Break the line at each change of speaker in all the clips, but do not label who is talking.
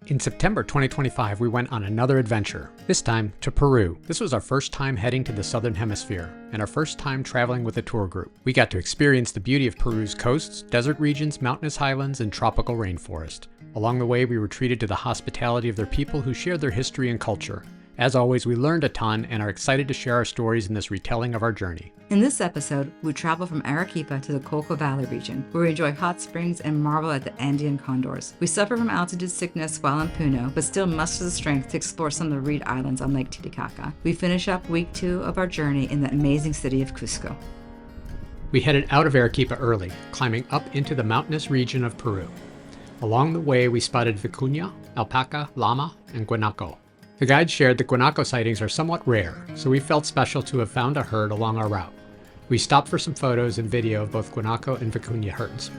In September 2025, we went on another adventure, this time to Peru. This was our first time heading to the Southern Hemisphere, and our first time traveling with a tour group. We got to experience the beauty of Peru's coasts, desert regions, mountainous highlands, and tropical rainforest. Along the way, we were treated to the hospitality of their people who shared their history and culture. As always, we learned a ton and are excited to share our stories in this retelling of our journey.
In this episode, we travel from Arequipa to the Colca Valley region, where we enjoy hot springs and marvel at the Andean Condors. We suffer from altitude sickness while in Puno, but still muster the strength to explore some of the reed islands on Lake Titicaca. We finish up week 2 of our journey in the amazing city of Cusco.
We headed out of Arequipa early, climbing up into the mountainous region of Peru. Along the way, we spotted vicuña, alpaca, llama, and guanaco. The guide shared that guanaco sightings are somewhat rare, so we felt special to have found a herd along our route. We stopped for some photos and video of both guanaco and vicuña herds.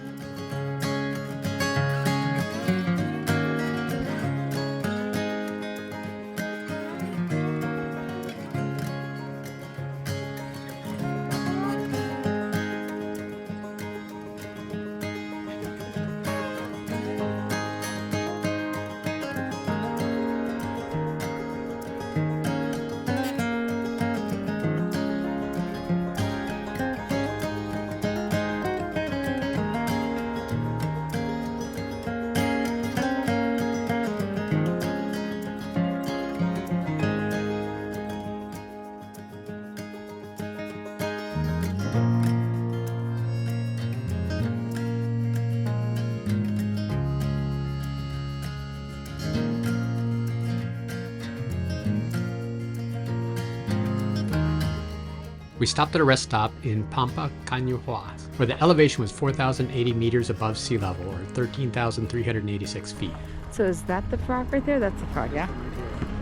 We stopped at a rest stop in Pampa Canyon, where the elevation was 4,080 meters above sea level, or 13,386 feet.
So is that the frog right there? That's the frog, yeah?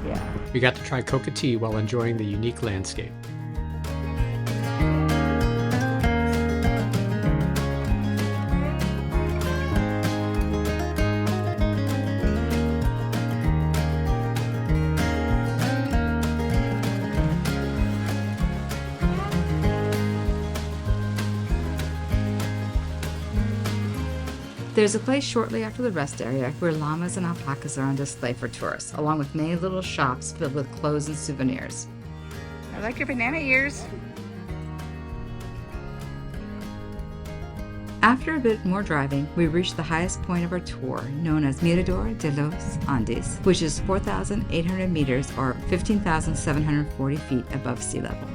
Yeah.
We got to try coca tea while enjoying the unique landscape.
There's a place shortly after the rest area where llamas and alpacas are on display for tourists, along with many little shops filled with clothes and souvenirs.
I like your banana ears.
After a bit more driving, we reached the highest point of our tour, known as Mirador de los Andes, which is 4,800 meters or 15,740 feet above sea level.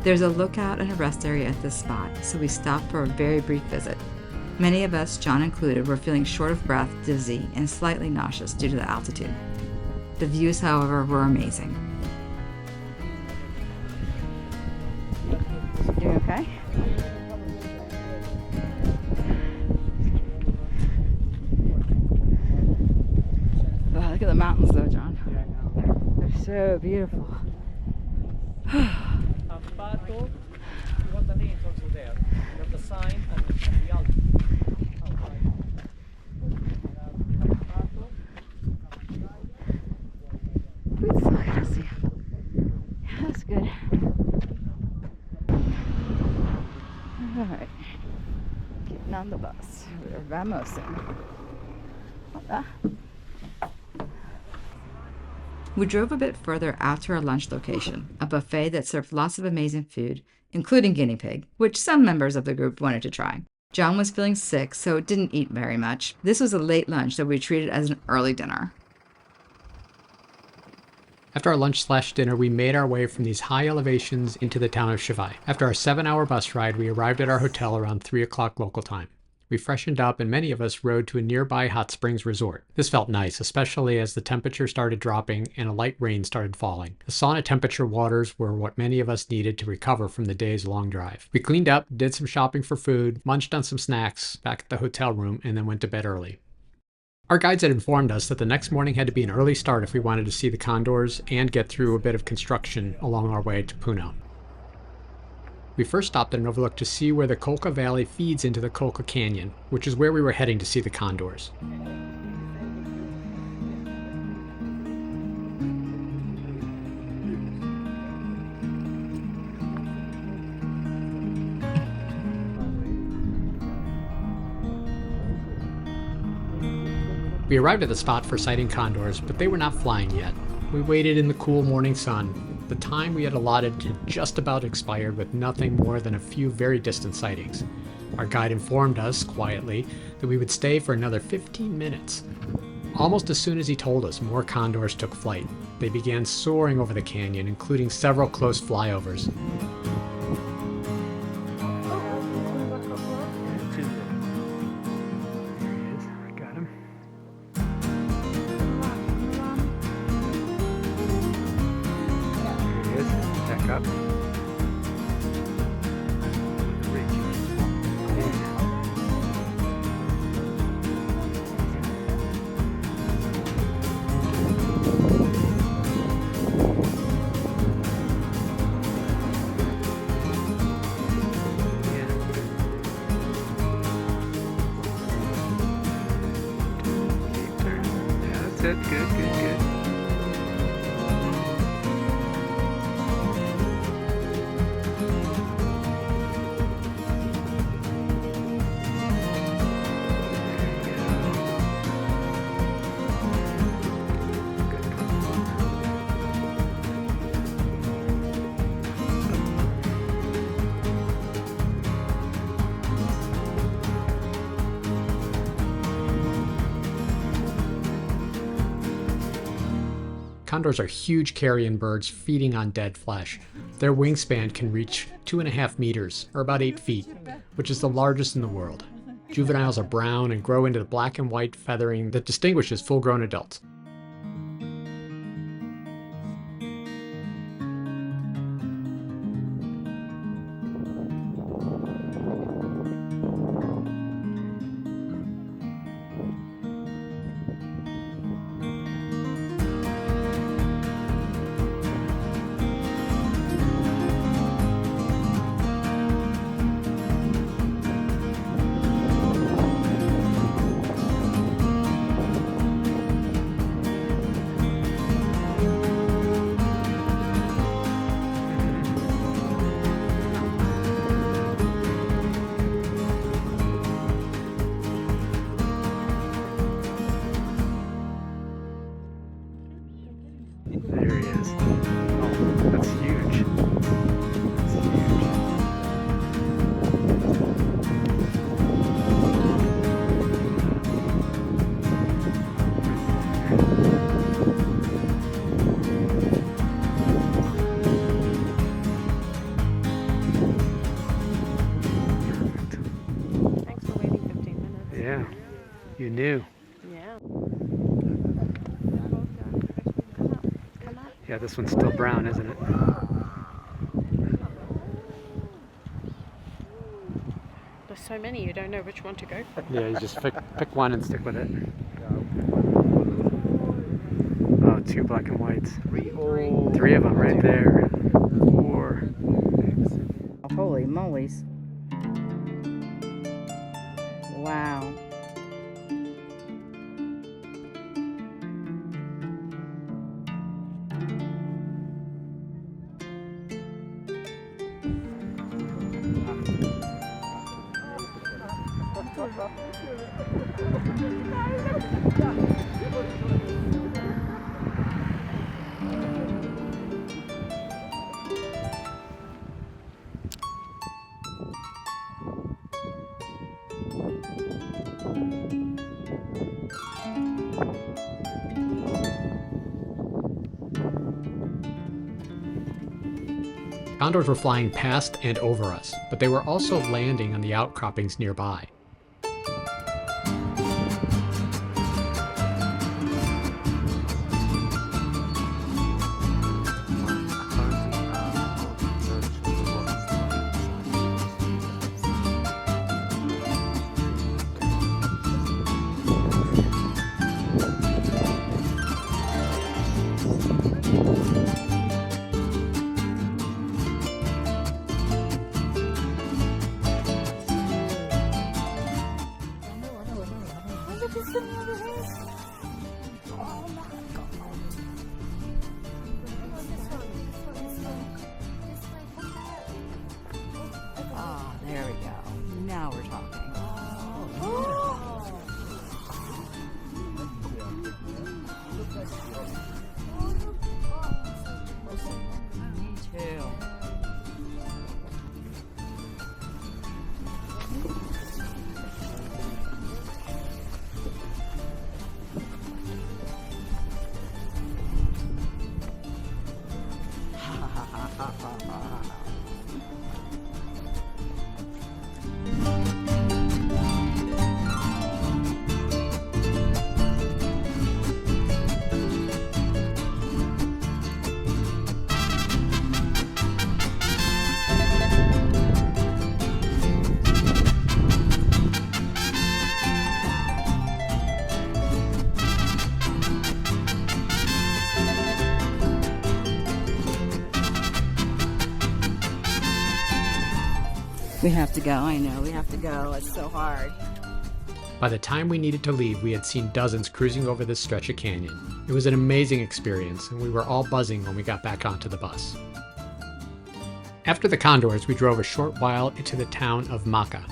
There's a lookout and a rest area at this spot, so we stopped for a very brief visit. Many of us, John included, were feeling short of breath, dizzy, and slightly nauseous due to the altitude. The views, however, were amazing.
You okay?
Wow, look at the mountains though, John. They're so beautiful.
That's good. Alright. Getting on the bus. We're vamos in.
We drove a bit further out to our lunch location, a buffet that served lots of amazing food, including guinea pig, which some members of the group wanted to try. John was feeling sick, so didn't eat very much. This was a late lunch that we treated as an early dinner.
After our lunch/dinner, we made our way from these high elevations into the town of Chivay. After our 7-hour bus ride, we arrived at our hotel around 3 o'clock local time. We freshened up and many of us rode to a nearby hot springs resort. This felt nice, especially as the temperature started dropping and a light rain started falling. The sauna temperature waters were what many of us needed to recover from the day's long drive. We cleaned up, did some shopping for food, munched on some snacks back at the hotel room, and then went to bed early. Our guides had informed us that the next morning had to be an early start if we wanted to see the condors and get through a bit of construction along our way to Puno. We first stopped at an overlook to see where the Colca Valley feeds into the Colca Canyon, which is where we were heading to see the condors. We We arrived at the spot for sighting condors, but they were not flying yet. We waited in the cool morning sun. The time we had allotted had just about expired with nothing more than a few very distant sightings. Our guide informed us, quietly, that we would stay for another 15 minutes. Almost as soon as he told us, more condors took flight. They began soaring over the canyon, including several close flyovers.
Good, good, good.
Condors are huge carrion birds feeding on dead flesh. Their wingspan can reach 2.5 meters, or about 8 feet, which is the largest in the world. Juveniles are brown and grow into the black and white feathering that distinguishes full-grown adults.
There he is. Oh, that's huge. That's huge.
Thanks for waiting 15 minutes.
Yeah, you knew.
Yeah.
Yeah, this one's still brown, isn't it?
There's so many, you don't know which one to go for.
Yeah, you just pick one and stick with it. Oh, 2 black and whites. 3 of them right there. 4.
Holy mollies. Wow.
Condors were flying past and over us, but they were also landing on the outcroppings nearby.
We have to go. I know. We have to go. It's so hard.
By the time we needed to leave, we had seen dozens cruising over this stretch of canyon. It was an amazing experience, and we were all buzzing when we got back onto the bus. After the Condors, we drove a short while into the town of Maca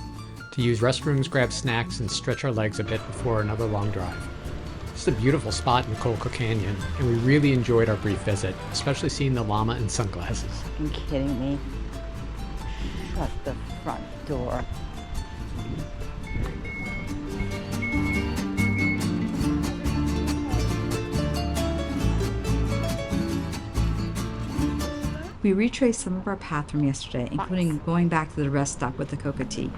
to use restrooms, grab snacks, and stretch our legs a bit before another long drive. It's a beautiful spot in Colca Canyon, and we really enjoyed our brief visit, especially seeing the llama in sunglasses.
You kidding me? Shut the front door.
We retraced some of our path from yesterday, including going back to the rest stop with the coca tea.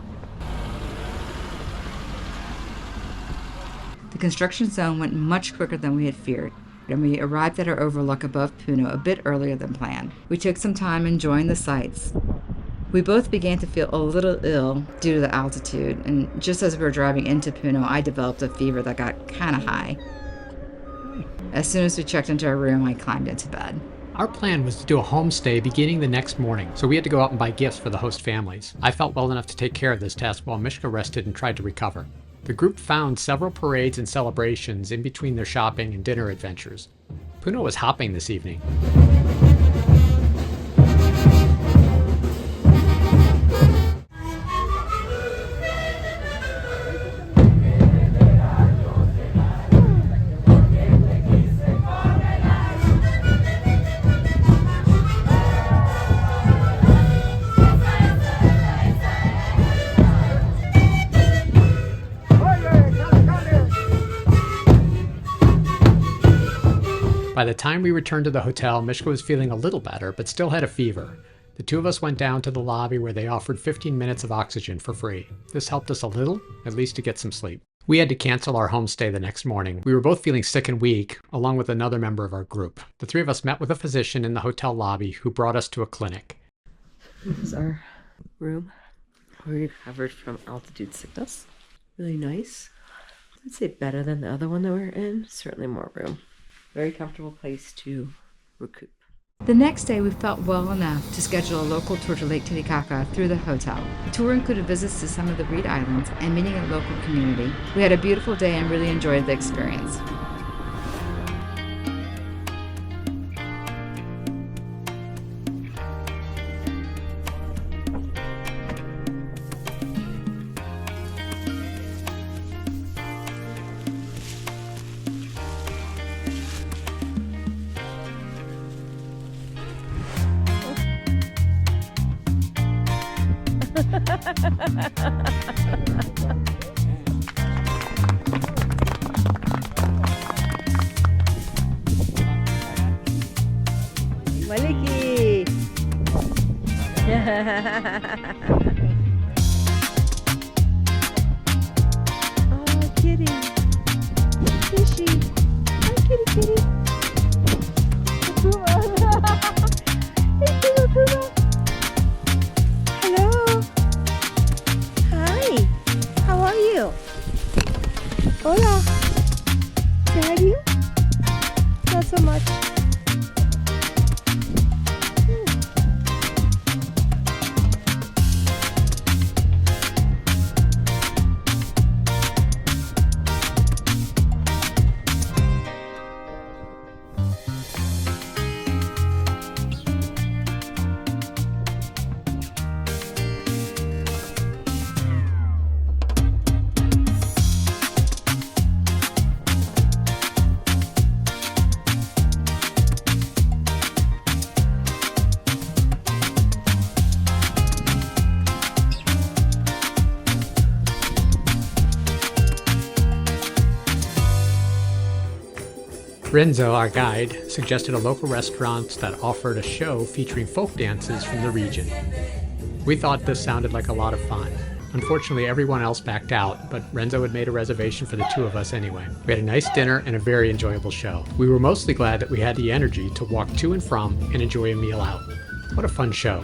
The construction zone went much quicker than we had feared, and we arrived at our overlook above Puno a bit earlier than planned. We took some time enjoying the sights. We both began to feel a little ill due to the altitude, and just as we were driving into Puno, I developed a fever that got kind of high. As soon as we checked into our room, I climbed into bed.
Our plan was to do a homestay beginning the next morning, so we had to go out and buy gifts for the host families. I felt well enough to take care of this task while Mishka rested and tried to recover. The group found several parades and celebrations in between their shopping and dinner adventures. Puno was hopping this evening. By the time we returned to the hotel, Mishka was feeling a little better, but still had a fever. The two of us went down to the lobby where they offered 15 minutes of oxygen for free. This helped us a little, at least to get some sleep. We had to cancel our homestay the next morning. We were both feeling sick and weak, along with another member of our group. The three of us met with a physician in the hotel lobby who brought us to a clinic.
This is our room. We're recovered from altitude sickness. Really nice. I'd say better than the other one that we're in. Certainly more room. Very comfortable place to recoup.
The next day, we felt well enough to schedule a local tour to Lake Titicaca through the hotel. The tour included visits to some of the Reed Islands and meeting a local community. We had a beautiful day and really enjoyed the experience.
Maliki! Oh, kitty. Fishy. Hi, kitty, kitty. Puma. Hey, Puma, Puma. Hello. Hi. How are you? Hola. Say hi to you? Not so much.
Renzo, our guide, suggested a local restaurant that offered a show featuring folk dances from the region. We thought this sounded like a lot of fun. Unfortunately, everyone else backed out, but Renzo had made a reservation for the two of us anyway. We had a nice dinner and a very enjoyable show. We were mostly glad that we had the energy to walk to and from and enjoy a meal out. What a fun show.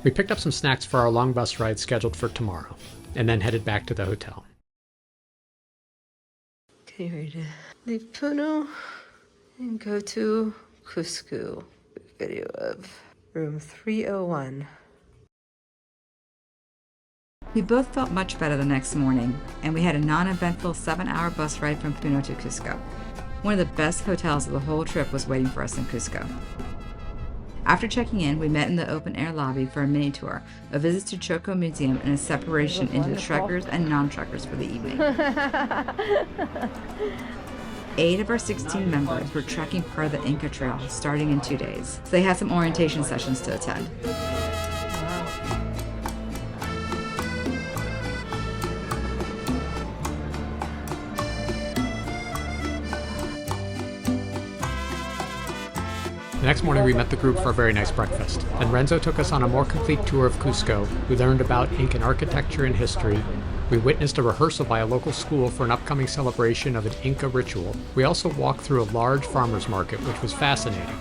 We picked up some snacks for our long bus ride scheduled for tomorrow, and then headed back to the hotel.
Okay, ready to leave Puno and go to Cusco. Video of room 301.
We both felt much better the next morning, and we had a non-eventful 7-hour bus ride from Puno to Cusco. One of the best hotels of the whole trip was waiting for us in Cusco. After checking in, we met in the open-air lobby for a mini-tour, a visit to Choco Museum, and a separation into the trekkers and non-trekkers for the evening. 8 of our 16 members were trekking part of the Inca Trail starting in 2 days, so they had some orientation sessions to attend.
The next morning we met the group for a very nice breakfast. Then Renzo took us on a more complete tour of Cusco. We learned about Incan architecture and history. We witnessed a rehearsal by a local school for an upcoming celebration of an Inca ritual. We also walked through a large farmer's market, which was fascinating.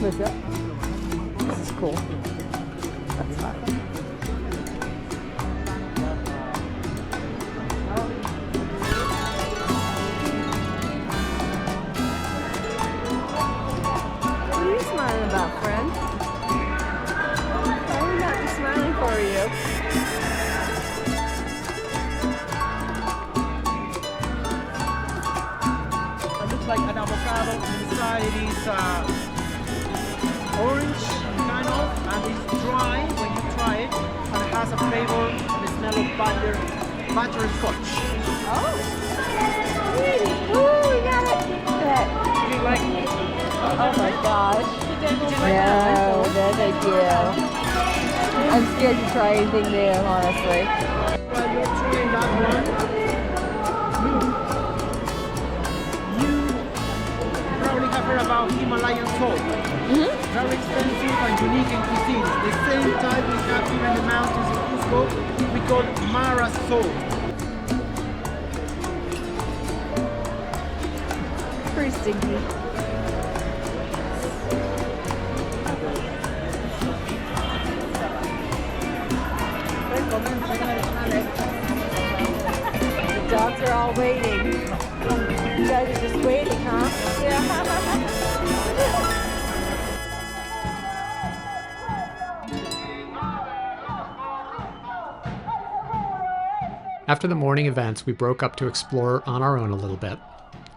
What's up? This is cool. That's fun. What are you smiling about, friend? I would not be smiling for you.
It looks like an avocado. Inside it is orange, kind of, and it's dry when you try it, and it has a flavor and a smell of butterscotch.
Oh! Ooh, we got it!
Do you like it?
Oh my gosh. No, no thank you. I'm scared to try anything new, honestly.
While you're trying that one, you probably have heard about Himalayan salt. Very expensive and unique in cuisine. The same type we have here in the mountains of Cusco, we call Mara salt.
Pretty stinky. The dogs are all waiting. You guys are just waiting, huh? Yeah.
After the morning events, we broke up to explore on our own a little bit.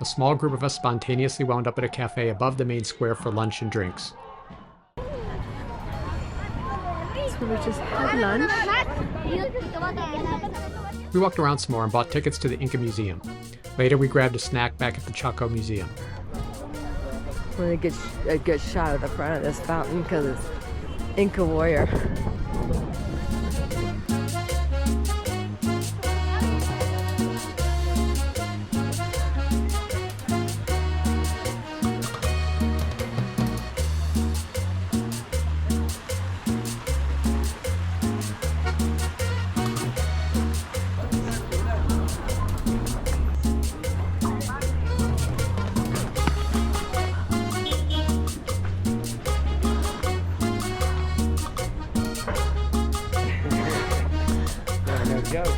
A small group of us spontaneously wound up at a cafe above the main square for lunch and drinks.
So we just had lunch.
We walked around some more and bought tickets to the Inca Museum. Later, we grabbed a snack back at the Chaco Museum.
We're gonna get a good shot of the front of this fountain because it's Inca warrior.
No joke.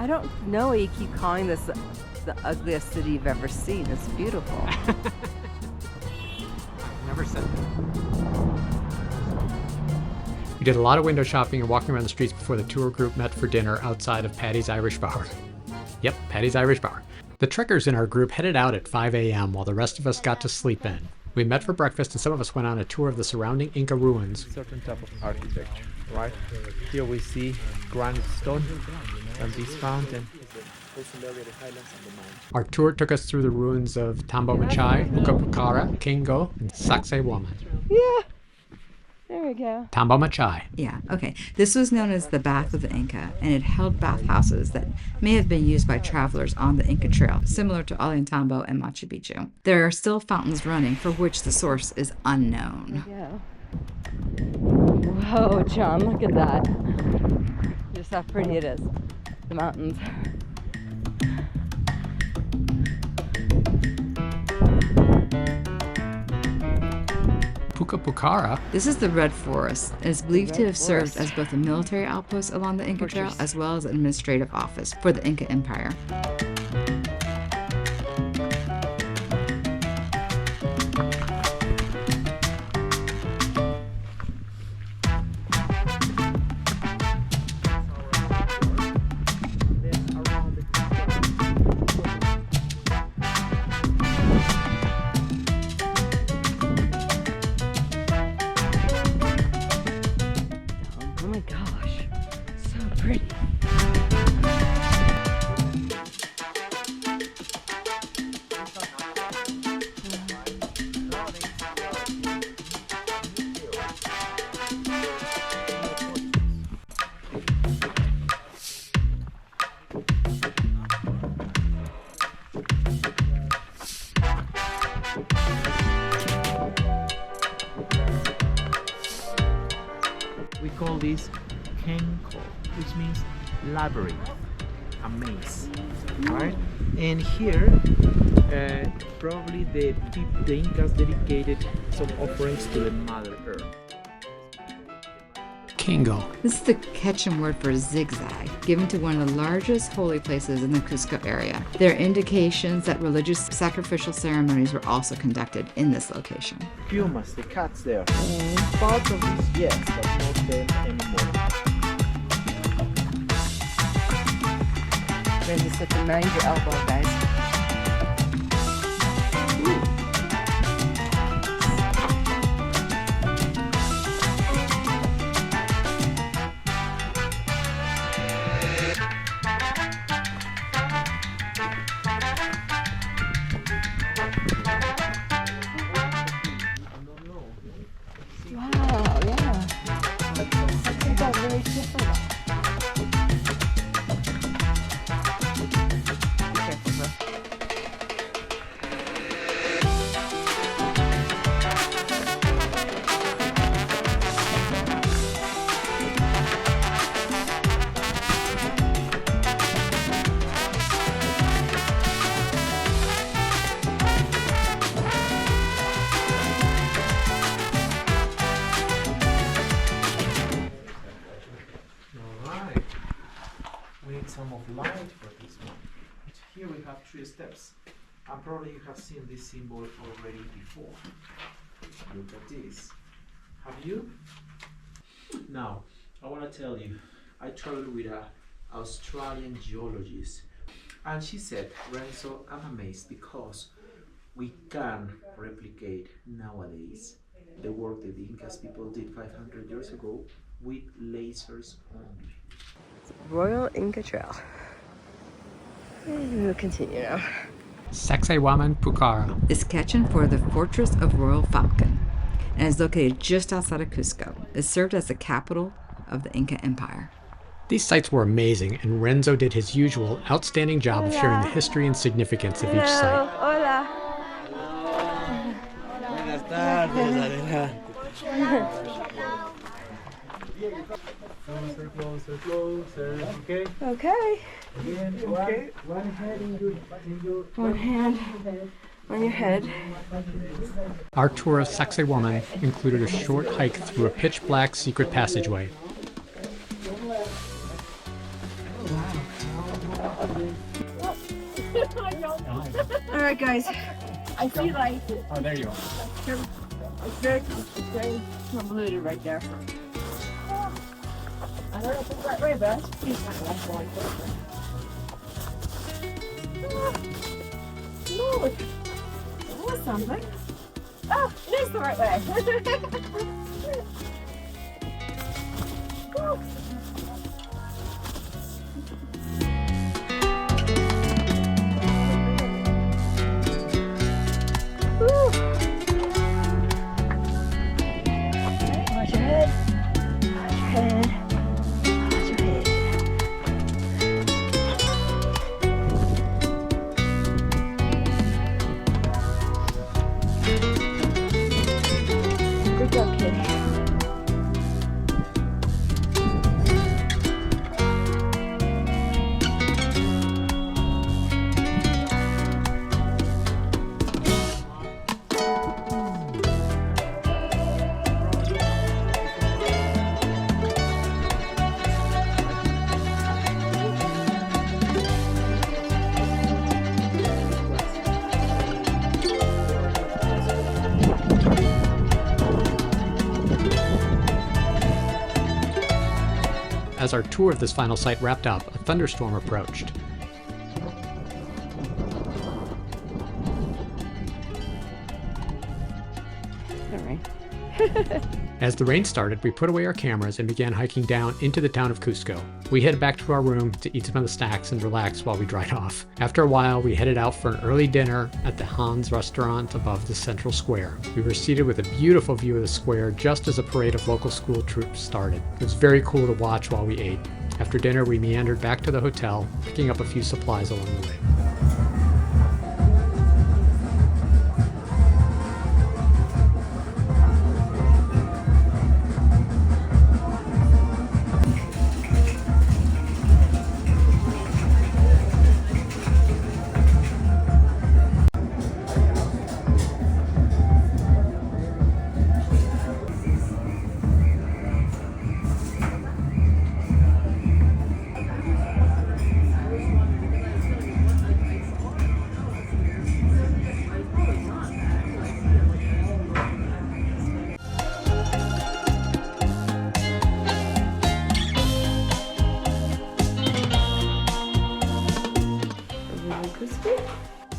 I don't know why you keep calling this the ugliest city you've ever seen. It's beautiful.
Never said that. We did a lot of window shopping and walking around the streets before the tour group met for dinner outside of Patty's Irish Bar. Yep, Patty's Irish Bar. The trekkers in our group headed out at 5 a.m. while the rest of us got to sleep in. We met for breakfast and some of us went on a tour of the surrounding Inca ruins.
Certain type of architecture, right? Here we see granite stone and this fountain.
Our tour took us through the ruins of Tambo Machai, Pukapucara, Kingo, and Sacsayhuaman.
Yeah. There we go.
Tambo Machai.
Yeah, okay. This was known as the Bath of the Inca, and it held bathhouses that may have been used by travelers on the Inca Trail, similar to Ollantaytambo and Machu Picchu. There are still fountains running for which the source is unknown.
Yeah. Whoa, John, look at that. Just how pretty it is. The mountains.
Pukapucara.
This is the Red Forest, and is believed to have served as both a military outpost along the Inca Trail as well as an administrative office for the Inca Empire.
Oh my gosh, so pretty.
We call this kenko, which means labyrinth, a maze, right? And here, probably the Incas dedicated some offerings to the Mother Earth.
Kingo.
This is the Quechan word for zigzag, given to one of the largest holy places in the Cusco area. There are indications that religious sacrificial ceremonies were also conducted in this location.
Pumas, the cats there. Part of this, yes, but not them anymore.
Then just have to mind your elbow, guys. Wow, yeah. Isn't that very different? Be careful, bro.
Alright. We need some of light for this one. Here we have 3 steps. And probably you have seen this symbol already before. Look at this. Have you? Now, I want to tell you, I traveled with an Australian geologist. And she said, Renzo, I'm amazed because we can replicate nowadays the work that the Incas people did 500 years ago with lasers only.
Royal Inca Trail. And we'll continue now.
Sacsayhuaman Pucara.
Is Quechan for the Fortress of Royal Falcon, and is located just outside of Cusco. It served as the capital of the Inca Empire.
These sites were amazing, and Renzo did his usual outstanding job of sharing the history and significance of each site.
Hola.
Buenas tardes, Adela.
Closer, closer, closer. Okay.
Okay.
Again, okay. One hand in your
One hand on your head.
Our tour of Sacsayhuaman included a short hike through a pitch-black secret passageway.
All right, guys. I see light.
Oh, there you are.
It's very convoluted right there. I don't know if it's the right way, but that's pretty fun. Lord, that was something. Oh, it is the right way. Woo. Watch your head. Watch your head. Watch your head. Good job, kid.
As our tour of this final site wrapped up, a thunderstorm approached.
All right.
As the rain started, we put away our cameras and began hiking down into the town of Cusco. We headed back to our room to eat some of the snacks and relax while we dried off. After a while, we headed out for an early dinner at the Hans restaurant above the central square. We were seated with a beautiful view of the square just as a parade of local school troops started. It was very cool to watch while we ate. After dinner, we meandered back to the hotel, picking up a few supplies along the way.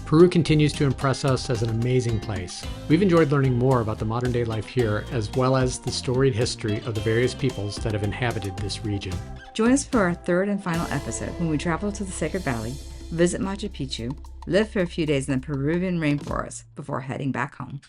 Peru continues to impress us as an amazing place. We've enjoyed learning more about the modern day life here, as well as the storied history of the various peoples that have inhabited this region.
Join us for our third and final episode when we travel to the Sacred Valley, visit Machu Picchu, live for a few days in the Peruvian rainforest before heading back home.